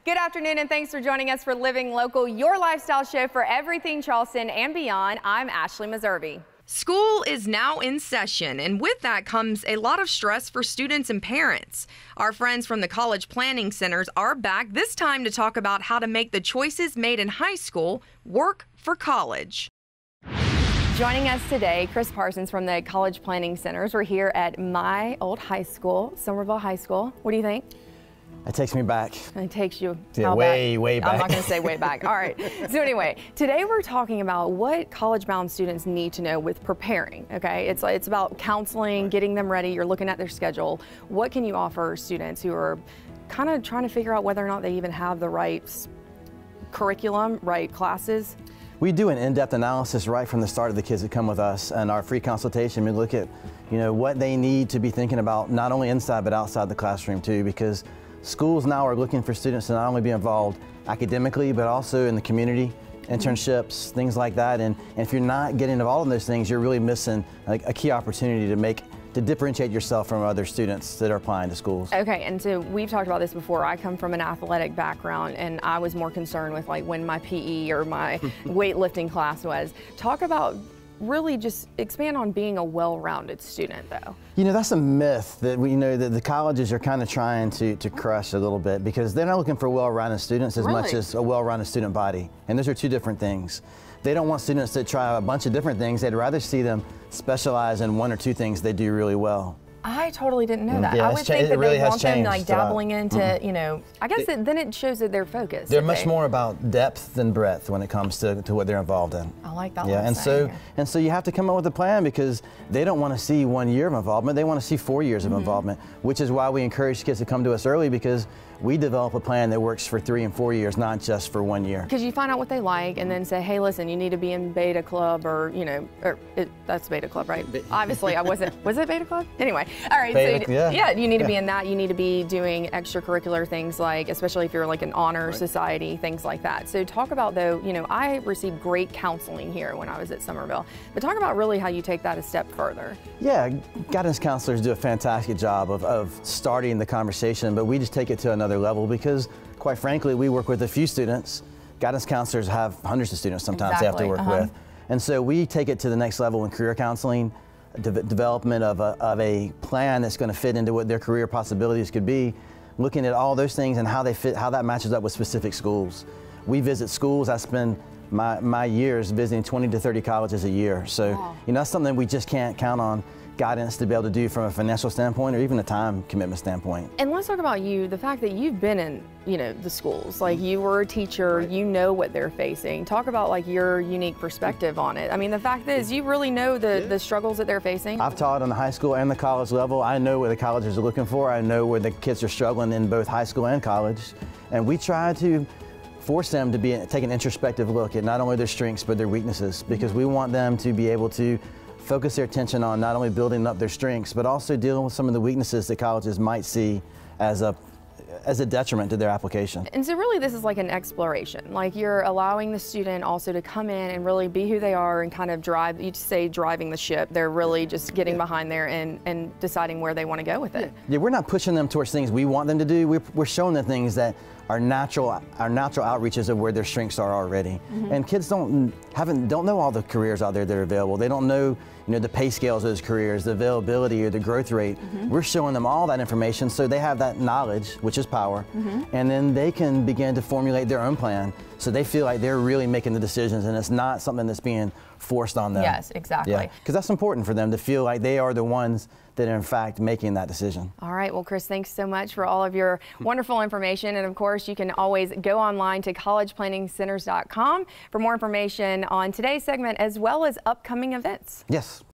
Good afternoon and thanks for joining us for Living Local, your lifestyle show for everything Charleston and beyond. I'm Ashley Meservey. School is now in session, and with that comes a lot of stress for students and parents. Our friends from the College Planning Centers are back, this time to talk about how to make the choices made in high school work for college. Joining us today, Chris Parsons from the College Planning Centers. We're here at my old high school, Somerville High School. What do you think? It takes me back. It takes you way back. I'm not going to say way back. All right. So anyway, today we're talking about what college-bound students need to know with preparing. Okay, it's about counseling, getting them ready. You're looking at their schedule. What can you offer students who are kind of trying to figure out whether or not they even have the right curriculum, right classes? We do an in-depth analysis right from the start of the kids that come with us, and our free consultation. We look at, what they need to be thinking about, not only inside but outside the classroom too, because schools now are looking for students to not only be involved academically, but also in the community, internships, things like that. And if you're not getting involved in those things, you're really missing a key opportunity to differentiate yourself from other students that are applying to schools. Okay, and so we've talked about this before. I come from an athletic background, and I was more concerned with like when my PE or my weightlifting class was. Talk about really just expand on being a well-rounded student, though. That's a myth that that the colleges are kind of trying to crush a little bit, because they're not looking for well-rounded students as much as a well-rounded student body. And those are two different things. They don't want students to try a bunch of different things. They'd rather see them specialize in one or two things they do really well. I totally didn't know that. Yeah, I would think that really they want them like changed dabbling into, I guess then it shows that they're focused. They're much more about depth than breadth when it comes to what they're involved in. I like that. Yeah, and so you have to come up with a plan, because they don't want to see 1 year of involvement. They want to see 4 years of involvement, which is why we encourage kids to come to us early, because we develop a plan that works for 3 and 4 years, not just for 1 year. Because you find out what they like and then say, hey, listen, you need to be in beta club, or, that's beta club, right? Obviously, I wasn't. Was it beta club? Anyway, all right. Yeah, you need to be in that. You need to be doing extracurricular things, like, especially if you're like an honor society, things like that. So talk about, though, I received great counseling here when I was at Somerville, but talk about really how you take that a step further. Yeah, guidance counselors do a fantastic job of starting the conversation, but we just take it to another level, because quite frankly, we work with a few students. Guidance counselors have hundreds of students sometimes they have to work with. And so we take it to the next level in career counseling, development of a plan that's going to fit into what their career possibilities could be, looking at all those things and how they fit, how that matches up with specific schools. We visit schools. I spend my years visiting 20 to 30 colleges a year. So, that's something we just can't count on guidance to be able to do from a financial standpoint or even a time commitment standpoint. And let's talk about you, the fact that you've been in, the schools, like you were a teacher, you know what they're facing. Talk about like your unique perspective on it. I mean, the fact is you really know the struggles that they're facing. I've taught on the high school and the college level. I know what the colleges are looking for. I know where the kids are struggling in both high school and college. And we try to force them to take an introspective look at not only their strengths but their weaknesses, because we want them to be able to focus their attention on not only building up their strengths, but also dealing with some of the weaknesses that colleges might see as a detriment to their application. And so really this is like an exploration. Like you're allowing the student also to come in and really be who they are and kind of drive, you say driving the ship. They're really just getting behind there and deciding where they want to go with it. Yeah, we're not pushing them towards things we want them to do. We're showing them things that are natural outreaches of where their strengths are already. And kids don't know all the careers out there that are available. They don't know the pay scales of those careers, the availability or the growth rate. We're showing them all that information so they have that knowledge, which is power, and then they can begin to formulate their own plan so they feel like they're really making the decisions and it's not something that's being forced on them. Yes, exactly. Yeah, because that's important for them to feel like they are the ones that are in fact making that decision. All right, well, Chris, thanks so much for all of your wonderful information. And of course, you can always go online to collegeplanningscenters.com for more information on today's segment as well as upcoming events. Yes.